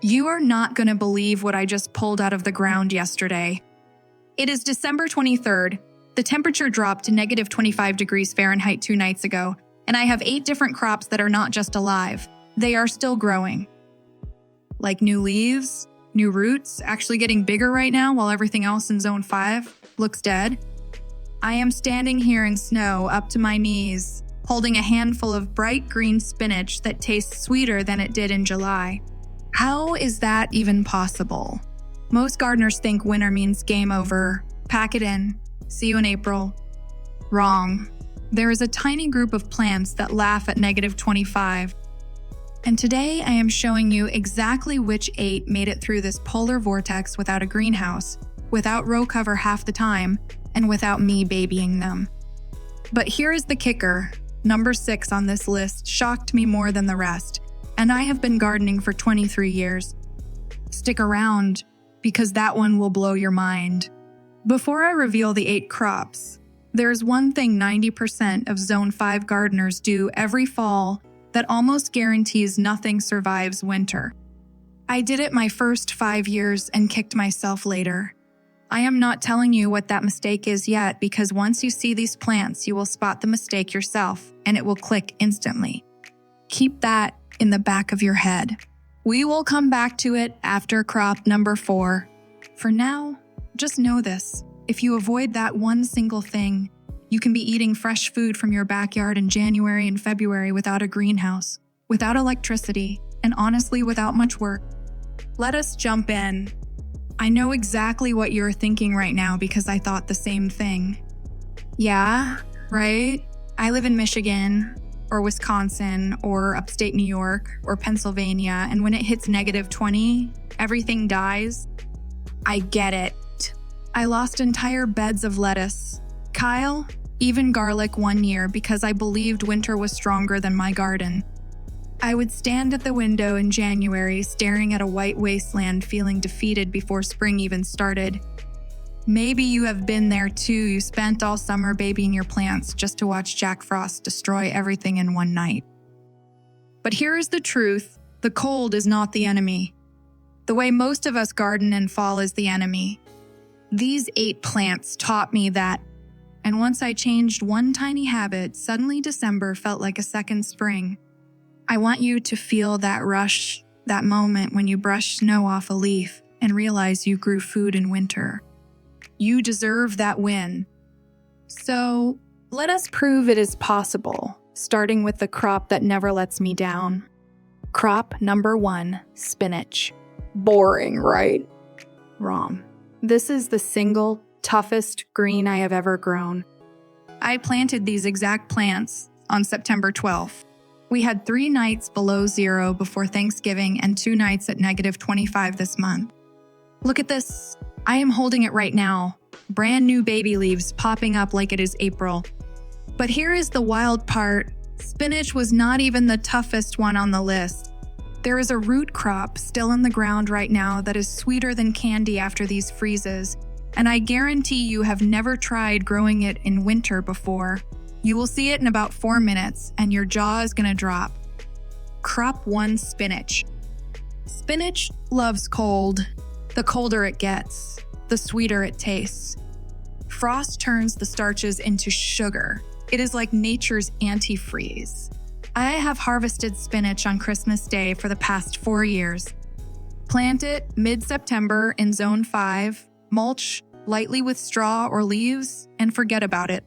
You are not going to believe what I just pulled out of the ground yesterday. It is December 23rd. The temperature dropped to negative 25 degrees Fahrenheit 2 nights ago, and I have 8 different crops that are not just alive. They are still growing. Like new leaves, new roots, actually getting bigger right now while everything else in Zone 5 looks dead. I am standing here in snow up to my knees, holding a handful of bright green spinach that tastes sweeter than it did in July. How is that even possible? Most gardeners think winter means game over, pack it in, see you in April. Wrong. There is a tiny group of plants that laugh at negative 25. And today I am showing you exactly which 8 made it through this polar vortex without a greenhouse, without row cover half the time, and without me babying them. But here is the kicker. Number 6 on this list shocked me more than the rest, and I have been gardening for 23 years. Stick around, because that one will blow your mind. Before I reveal the 8 crops, there's one thing 90% of Zone 5 gardeners do every fall that almost guarantees nothing survives winter. I did it my first 5 years and kicked myself later. I am not telling you what that mistake is yet, because once you see these plants, you will spot the mistake yourself, and it will click instantly. Keep that in the back of your head. We will come back to it after crop number 4. For now, just know this. If you avoid that one single thing, you can be eating fresh food from your backyard in January and February without a greenhouse, without electricity, and honestly without much work. Let us jump in. I know exactly what you're thinking right now because I thought the same thing. Yeah, right? I live in Michigan, or Wisconsin, or upstate New York, or Pennsylvania, and when it hits negative 20, everything dies. I get it. I lost entire beds of lettuce, Kyle, even garlic one year because I believed winter was stronger than my garden. I would stand at the window in January staring at a white wasteland feeling defeated before spring even started. Maybe you have been there too. You spent all summer babying your plants just to watch Jack Frost destroy everything in one night. But here is the truth. The cold is not the enemy. The way most of us garden in fall is the enemy. These 8 plants taught me that. And once I changed one tiny habit, suddenly December felt like a second spring. I want you to feel that rush, that moment when you brush snow off a leaf and realize you grew food in winter. You deserve that win. So, let us prove it is possible, starting with the crop that never lets me down. Crop number 1, spinach. Boring, right? Wrong. This is the single toughest green I have ever grown. I planted these exact plants on September 12th. We had 3 nights below zero before Thanksgiving and 2 nights at negative 25 this month. Look at this. I am holding it right now. Brand new baby leaves popping up like it is April. But here is the wild part. Spinach was not even the toughest one on the list. There is a root crop still in the ground right now that is sweeter than candy after these freezes, and I guarantee you have never tried growing it in winter before. You will see it in about 4 minutes, and your jaw is going to drop. Crop 1, spinach. Spinach loves cold. The colder it gets, the sweeter it tastes. Frost turns the starches into sugar. It is like nature's antifreeze. I have harvested spinach on Christmas Day for the past 4 years. Plant it mid-September in Zone 5, mulch lightly with straw or leaves, and forget about it.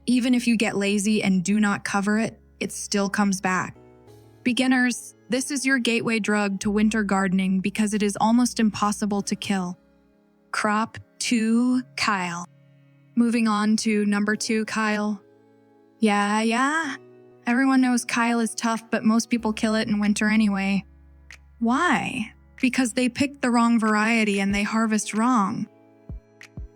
Even if you get lazy and do not cover it, it still comes back. Beginners, this is your gateway drug to winter gardening because it is almost impossible to kill. Crop 2, Kyle. Moving on to number 2, Kyle. Yeah. Everyone knows Kyle is tough, but most people kill it in winter anyway. Why? Because they picked the wrong variety and they harvest wrong.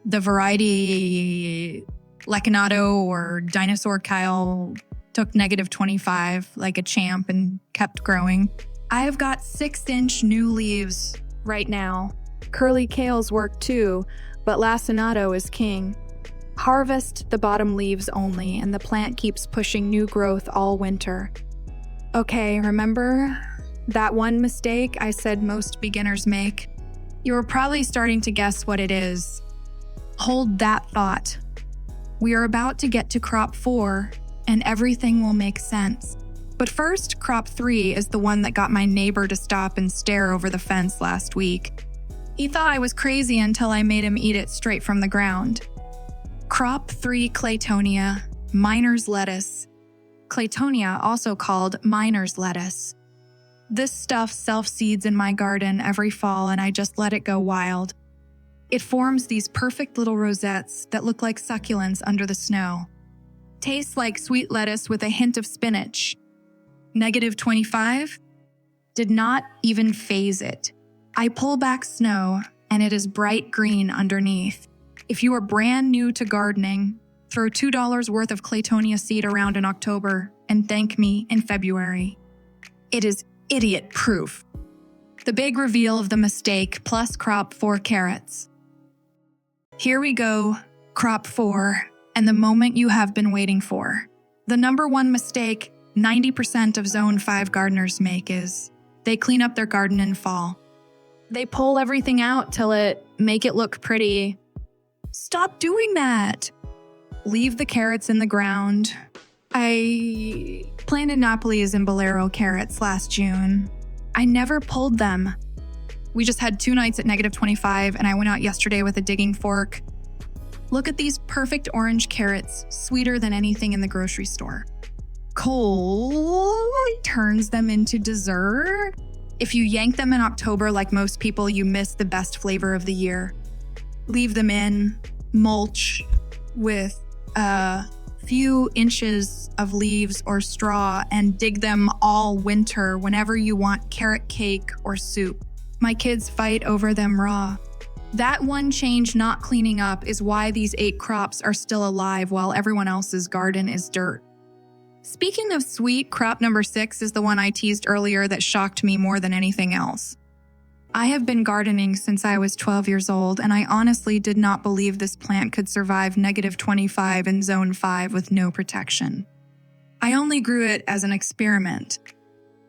The variety Lecanado or Dinosaur Kyle took negative 25 like a champ and kept growing. I have got 6-inch new leaves right now. Curly kales work too, but Lacinato is king. Harvest the bottom leaves only, and the plant keeps pushing new growth all winter. Okay, remember? That one mistake I said most beginners make. You're probably starting to guess what it is. Hold that thought. We are about to get to crop 4, and everything will make sense. But first, crop 3 is the one that got my neighbor to stop and stare over the fence last week. He thought I was crazy until I made him eat it straight from the ground. Crop 3 Claytonia, miner's lettuce. Claytonia, also called miner's lettuce. This stuff self-seeds in my garden every fall, and I just let it go wild. It forms these perfect little rosettes that look like succulents under the snow. Tastes like sweet lettuce with a hint of spinach. -25? Did not even faze it. I pull back snow, and it is bright green underneath. If you are brand new to gardening, throw $2 worth of Claytonia seed around in October and thank me in February. It is idiot-proof. The big reveal of the mistake plus crop 4 carrots. Here we go, crop 4, and the moment you have been waiting for. The number one mistake 90% of Zone 5 gardeners make is they clean up their garden in fall. They pull everything out till make it look pretty. Stop doing that. Leave the carrots in the ground. I planted Napoli's and Bolero carrots last June. I never pulled them. We just had 2 nights at -25, and I went out yesterday with a digging fork. Look at these perfect orange carrots, sweeter than anything in the grocery store. Cold turns them into dessert. If you yank them in October like most people, you miss the best flavor of the year. Leave them in, mulch with a few inches of leaves or straw, and dig them all winter whenever you want carrot cake or soup. My kids fight over them raw. That one change not cleaning up is why these 8 crops are still alive while everyone else's garden is dirt. Speaking of sweet, crop number 6 is the one I teased earlier that shocked me more than anything else. I have been gardening since I was 12 years old, and I honestly did not believe this plant could survive -25 in Zone 5 with no protection. I only grew it as an experiment.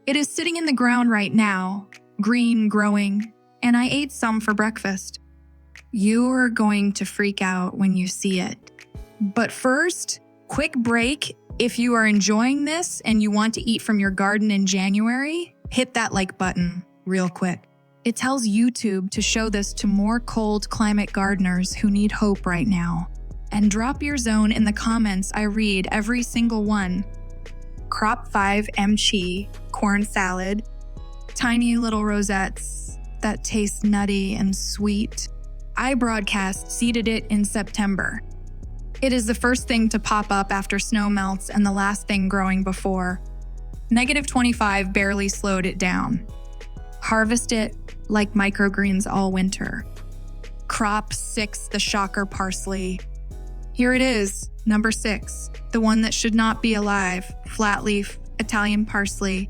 It is sitting in the ground right now, green, growing, and I ate some for breakfast. You're going to freak out when you see it. But first, quick break. If you are enjoying this and you want to eat from your garden in January, hit that like button real quick. It tells YouTube to show this to more cold climate gardeners who need hope right now. And drop your zone in the comments. I read every single one. Crop 5 MG, corn salad, tiny little rosettes that taste nutty and sweet. I broadcast seeded it in September. It is the first thing to pop up after snow melts and the last thing growing before. -25 barely slowed it down. Harvest it like microgreens all winter. Crop 6, the shocker parsley. Here it is, number 6, the one that should not be alive, flat leaf, Italian parsley.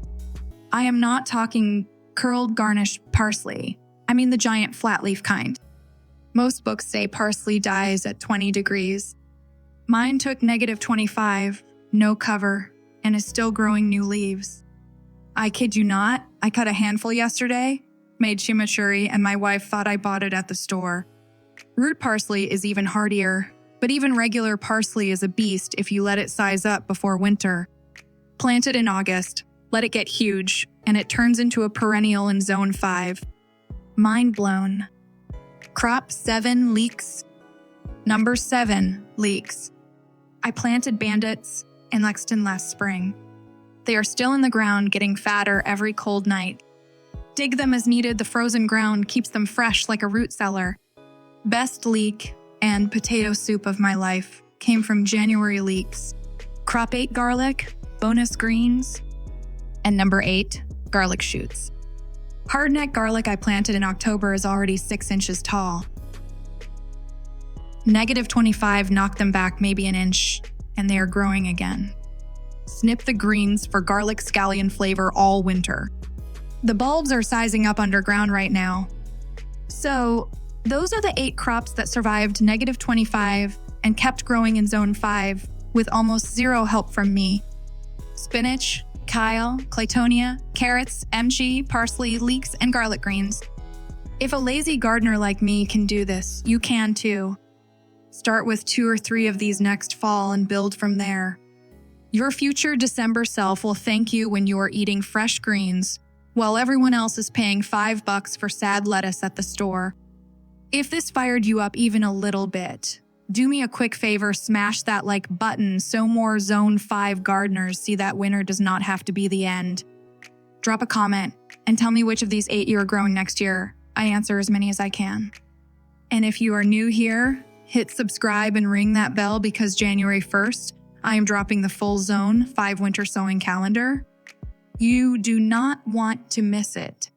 I am not talking curled garnish parsley. I mean the giant flat leaf kind. Most books say parsley dies at 20 degrees. Mine took -25, no cover, and is still growing new leaves. I kid you not, I cut a handful yesterday, made chimichurri, and my wife thought I bought it at the store. Root parsley is even hardier, but even regular parsley is a beast if you let it size up before winter. Plant it in August, let it get huge, and it turns into a perennial in Zone 5. Mind blown. Crop 7 leeks. Number 7, leeks. I planted bandits in Lexington last spring. They are still in the ground, getting fatter every cold night. Dig them as needed, the frozen ground keeps them fresh like a root cellar. Best leek and potato soup of my life came from January leeks. Crop 8 garlic, bonus greens, and number 8, garlic shoots. Hardneck garlic I planted in October is already 6 inches tall. -25 knocked them back maybe an inch, and they are growing again. Snip the greens for garlic scallion flavor all winter. The bulbs are sizing up underground right now. So, those are the 8 crops that survived -25 and kept growing in Zone 5 with almost zero help from me. Spinach, kale, claytonia, carrots, MG, parsley, leeks, and garlic greens. If a lazy gardener like me can do this, you can too. Start with 2 or 3 of these next fall and build from there. Your future December self will thank you when you are eating fresh greens, while everyone else is paying $5 for sad lettuce at the store. If this fired you up even a little bit, do me a quick favor, smash that like button so more Zone 5 gardeners see that winter does not have to be the end. Drop a comment and tell me which of these 8 you are growing next year. I answer as many as I can. And if you are new here, hit subscribe and ring that bell because January 1st, I am dropping the full Zone 5 winter sowing calendar. You do not want to miss it.